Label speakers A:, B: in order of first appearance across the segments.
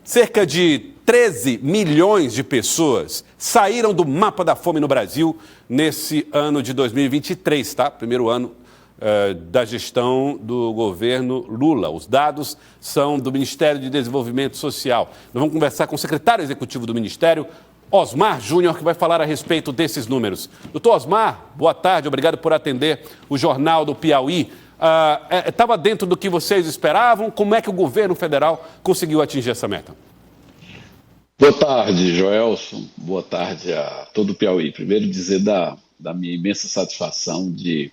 A: Cerca de 13 milhões de pessoas saíram do mapa da fome no Brasil nesse ano de 2023, tá? Primeiro ano da gestão do governo Lula. Os dados são do Ministério de Desenvolvimento Social. Nós vamos conversar com o secretário executivo do Ministério, Osmar Júnior, que vai falar a respeito desses números. Doutor Osmar, boa tarde, obrigado por atender o Jornal do Piauí. Estava dentro do que vocês esperavam? Como é que o governo federal conseguiu atingir essa meta?
B: Boa tarde, Joelson. Boa tarde a todo o Piauí. Primeiro dizer da minha imensa satisfação de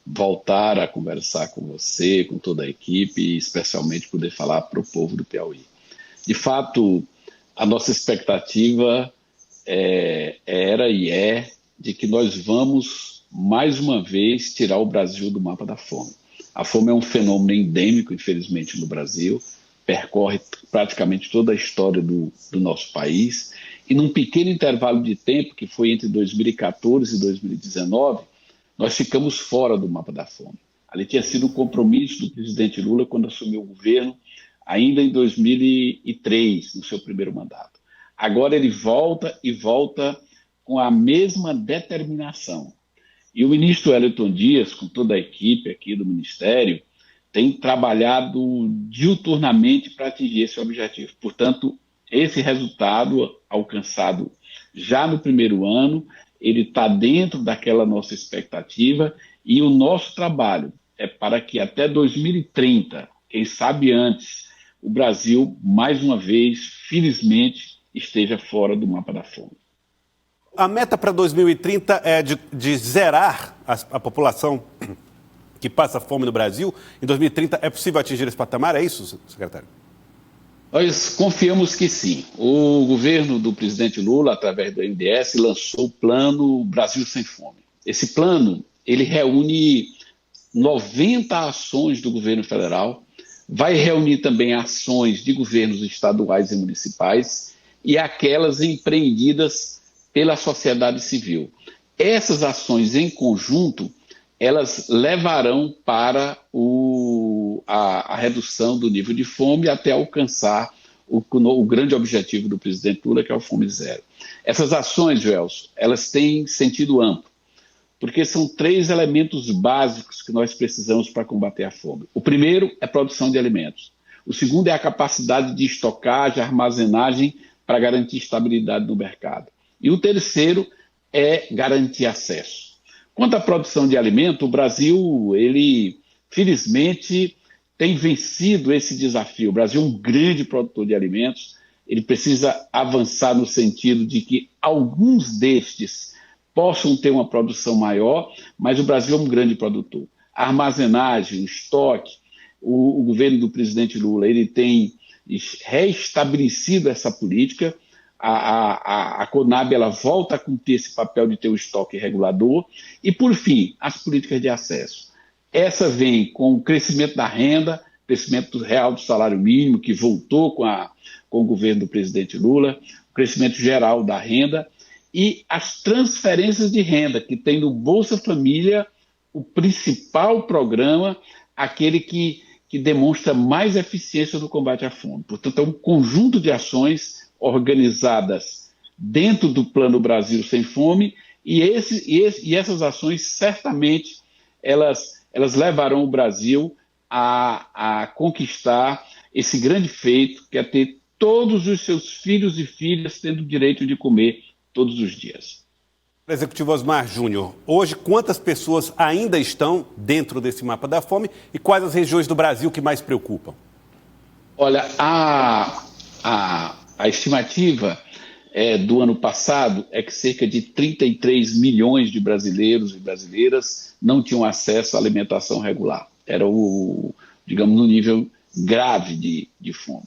B: voltar a conversar com você, com toda a equipe e especialmente poder falar para o povo do Piauí. De fato, a nossa expectativa era e é de que nós vamos, mais uma vez, tirar o Brasil do mapa da fome. A fome é um fenômeno endêmico, infelizmente, no Brasil, percorre praticamente toda a história do nosso país, e num pequeno intervalo de tempo, que foi entre 2014 e 2019, nós ficamos fora do mapa da fome. Ali tinha sido um compromisso do presidente Lula quando assumiu o governo, ainda em 2003, no seu primeiro mandato. Agora ele volta e volta com a mesma determinação. E o ministro Wellington Dias, com toda a equipe aqui do Ministério, tem trabalhado diuturnamente para atingir esse objetivo. Portanto, esse resultado alcançado já no primeiro ano, ele está dentro daquela nossa expectativa e o nosso trabalho é para que até 2030, quem sabe antes, o Brasil, mais uma vez, felizmente, esteja fora do mapa da fome.
A: A meta para 2030 é de zerar a população que passa fome no Brasil. Em 2030 é possível atingir esse patamar? É isso, secretário?
B: Nós confiamos que sim. O governo do presidente Lula, através do BNDES, lançou o plano Brasil Sem Fome. Esse plano, ele reúne 90 ações do governo federal, vai reunir também ações de governos estaduais e municipais e aquelas empreendidas pela sociedade civil. Essas ações em conjunto, elas levarão para a redução do nível de fome até alcançar o grande objetivo do presidente Lula, que é o Fome Zero. Essas ações, Joelson, elas têm sentido amplo, porque são 3 elementos básicos que nós precisamos para combater a fome. O primeiro é a produção de alimentos. O segundo é a capacidade de estocagem, armazenagem para garantir estabilidade no mercado. E o terceiro é garantir acesso. Quanto à produção de alimento, o Brasil, ele, felizmente, tem vencido esse desafio. O Brasil é um grande produtor de alimentos, ele precisa avançar no sentido de que alguns destes possam ter uma produção maior, mas o Brasil é um grande produtor. A armazenagem, o estoque, o governo do presidente Lula, ele tem reestabelecido essa política. A Conab ela volta a cumprir esse papel de ter o estoque regulador. E, por fim, as políticas de acesso. Essa vem com o crescimento da renda, crescimento real do salário mínimo, que voltou com o governo do presidente Lula, o crescimento geral da renda e as transferências de renda, que tem no Bolsa Família o principal programa, aquele que demonstra mais eficiência no combate à fome. Portanto, é um conjunto de ações organizadas dentro do Plano Brasil Sem Fome e essas ações certamente elas levarão o Brasil a conquistar esse grande feito, que é ter todos os seus filhos e filhas tendo o direito de comer todos os dias.
A: Executivo Osmar Júnior, hoje quantas pessoas ainda estão dentro desse mapa da fome e quais as regiões do Brasil que mais preocupam?
B: Olha, a estimativa do ano passado é que cerca de 33 milhões de brasileiros e brasileiras não tinham acesso à alimentação regular. Era digamos, no nível grave de fome.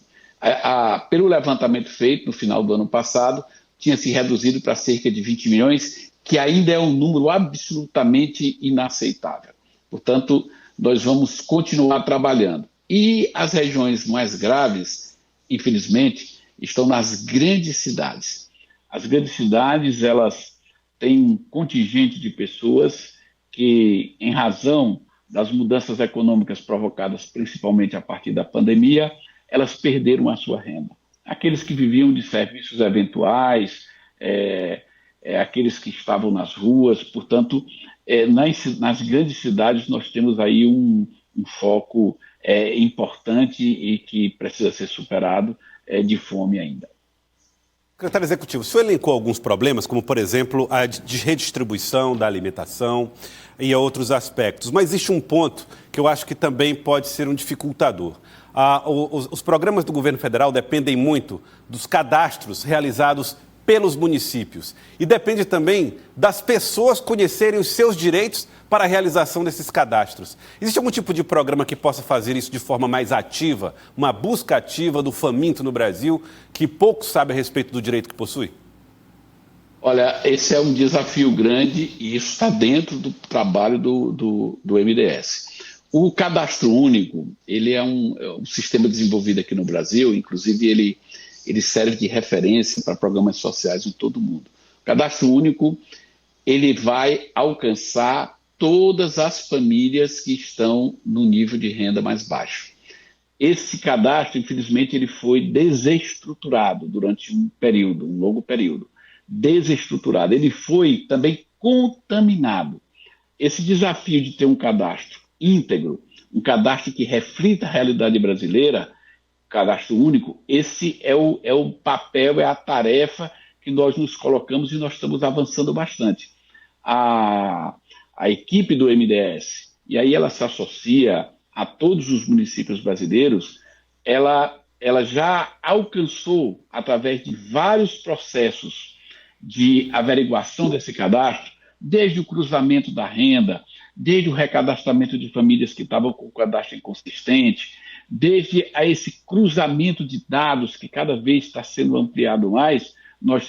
B: Pelo levantamento feito no final do ano passado, tinha se reduzido para cerca de 20 milhões, que ainda é um número absolutamente inaceitável. Portanto, nós vamos continuar trabalhando. E as regiões mais graves, infelizmente, estão nas grandes cidades. As grandes cidades, elas têm um contingente de pessoas que, em razão das mudanças econômicas provocadas principalmente a partir da pandemia, elas perderam a sua renda. aqueles que viviam de serviços eventuais, aqueles que estavam nas ruas. Portanto, nas grandes cidades nós temos aí um foco importante e que precisa ser superado, de fome ainda.
A: Secretário Executivo, o senhor elencou alguns problemas, como, por exemplo, a redistribuição da alimentação e outros aspectos, mas existe um ponto que eu acho que também pode ser um dificultador. Os programas do governo federal dependem muito dos cadastros realizados pelos municípios e depende também das pessoas conhecerem os seus direitos para a realização desses cadastros. Existe algum tipo de programa que possa fazer isso de forma mais ativa, uma busca ativa do faminto no Brasil, que pouco sabe a respeito do direito que possui?
B: Olha, esse é um desafio grande e isso está dentro do trabalho do MDS. O Cadastro Único, ele é um sistema desenvolvido aqui no Brasil, inclusive ele serve de referência para programas sociais em todo o mundo. O Cadastro Único, ele vai alcançar todas as famílias que estão no nível de renda mais baixo. Esse cadastro, infelizmente, ele foi desestruturado durante um longo período. Desestruturado. Ele foi também contaminado. Esse desafio de ter um cadastro íntegro, um cadastro que reflita a realidade brasileira, Cadastro Único, esse é o papel, é a tarefa que nós nos colocamos e nós estamos avançando bastante. A equipe do MDS, e aí ela se associa a todos os municípios brasileiros, ela já alcançou, através de vários processos de averiguação desse cadastro, desde o cruzamento da renda, desde o recadastramento de famílias que estavam com o cadastro inconsistente, desde a esse cruzamento de dados que cada vez está sendo ampliado mais, nós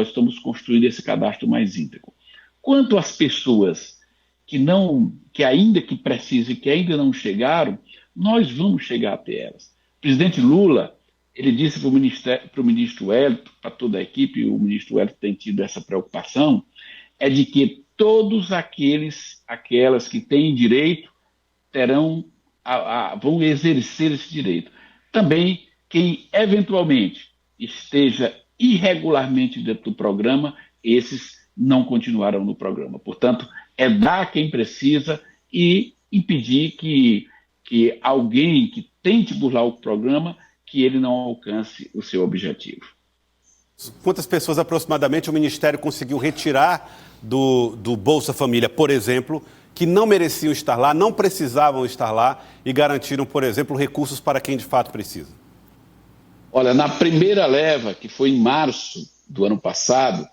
B: estamos construindo esse cadastro mais íntegro. Quanto às pessoas que ainda que precisam e que ainda não chegaram, nós vamos chegar até elas. O presidente Lula, ele disse para o ministro Wellington, para toda a equipe, o ministro Wellington tem tido essa preocupação, é de que todos aquelas que têm direito vão exercer esse direito. Também quem eventualmente esteja irregularmente dentro do programa, esses não continuarão no programa. Portanto, é dar a quem precisa e impedir que alguém que tente burlar o programa, que ele não alcance o seu objetivo.
A: Quantas pessoas aproximadamente o Ministério conseguiu retirar do Bolsa Família, por exemplo, que não mereciam estar lá, não precisavam estar lá e garantiram, por exemplo, recursos para quem de fato precisa?
B: Olha, na primeira leva, que foi em março do ano passado,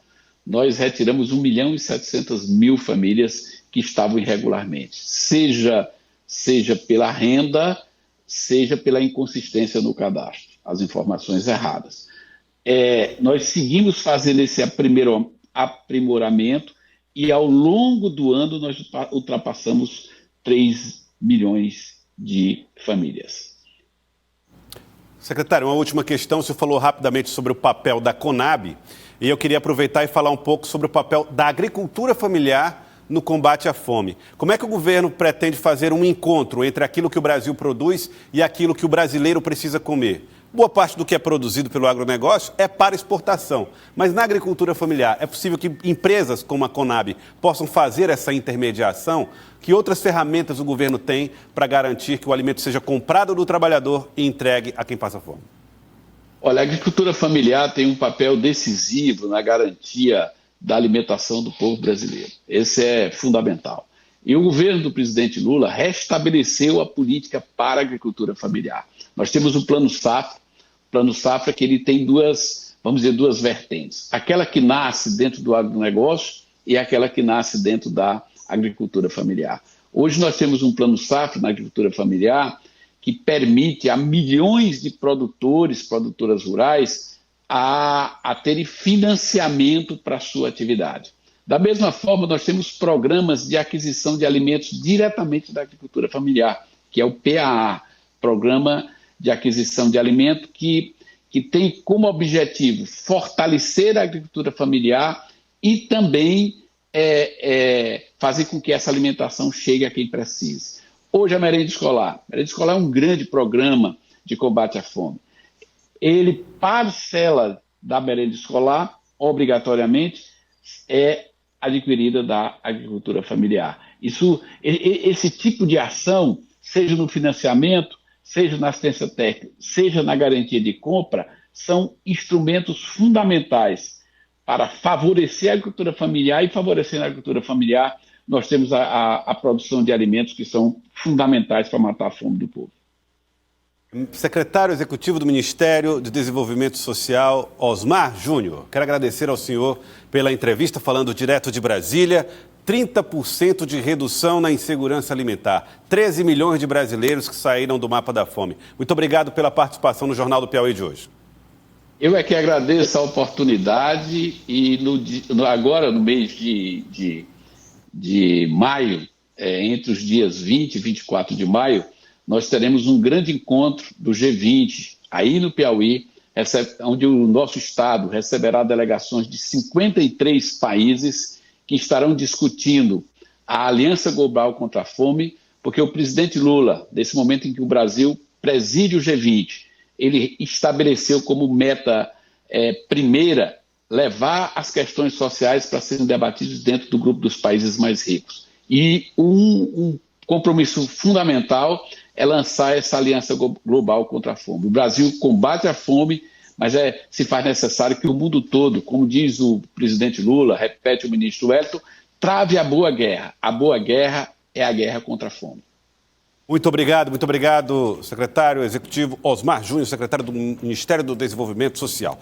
B: nós retiramos 1.700.000 famílias que estavam irregularmente, seja pela renda, seja pela inconsistência no cadastro, as informações erradas. Nós seguimos fazendo esse aprimoramento e ao longo do ano nós ultrapassamos 3 milhões de famílias.
A: Secretário, uma última questão. O senhor falou rapidamente sobre o papel da Conab e eu queria aproveitar e falar um pouco sobre o papel da agricultura familiar no combate à fome. Como é que o governo pretende fazer um encontro entre aquilo que o Brasil produz e aquilo que o brasileiro precisa comer? Boa parte do que é produzido pelo agronegócio é para exportação, mas na agricultura familiar é possível que empresas como a Conab possam fazer essa intermediação? Que outras ferramentas o governo tem para garantir que o alimento seja comprado do trabalhador e entregue a quem passa fome?
B: Olha, a agricultura familiar tem um papel decisivo na garantia da alimentação do povo brasileiro. Esse é fundamental. E o governo do presidente Lula restabeleceu a política para a agricultura familiar. Nós temos o Plano Safra que ele tem duas vertentes. Aquela que nasce dentro do agronegócio e aquela que nasce dentro da agricultura familiar. Hoje nós temos um Plano Safra na agricultura familiar que permite a milhões de produtoras rurais, a terem financiamento para a sua atividade. Da mesma forma, nós temos programas de aquisição de alimentos diretamente da agricultura familiar, que é o PAA, Programa de Aquisição de Alimento, que tem como objetivo fortalecer a agricultura familiar e também fazer com que essa alimentação chegue a quem precise. Hoje a merenda escolar é um grande programa de combate à fome. ele parcela da merenda escolar, obrigatoriamente, é adquirida da agricultura familiar. Esse tipo de ação, seja no financiamento, seja na assistência técnica, seja na garantia de compra, são instrumentos fundamentais para favorecer a agricultura familiar, e favorecer a agricultura familiar, nós temos a produção de alimentos que são fundamentais para matar a fome do povo.
A: Secretário Executivo do Ministério do Desenvolvimento Social, Osmar Júnior, quero agradecer ao senhor pela entrevista, falando direto de Brasília. 30% de redução na insegurança alimentar. 13 milhões de brasileiros que saíram do mapa da fome. Muito obrigado pela participação no Jornal do Piauí de hoje.
B: Eu é que agradeço a oportunidade e agora, no mês de maio, entre os dias 20 e 24 de maio, nós teremos um grande encontro do G20, aí no Piauí, onde o nosso estado receberá delegações de 53 países que estarão discutindo a Aliança Global contra a Fome, porque o presidente Lula, nesse momento em que o Brasil preside o G20, ele estabeleceu como meta primeira levar as questões sociais para serem debatidas dentro do grupo dos países mais ricos. E um compromisso fundamental é lançar essa Aliança Global contra a Fome. O Brasil combate a fome, mas se faz necessário que o mundo todo, como diz o presidente Lula, repete o ministro Wellington, trave a boa guerra. A boa guerra é a guerra contra a fome.
A: Muito obrigado, secretário executivo Osmar Júnior, secretário do Ministério do Desenvolvimento Social.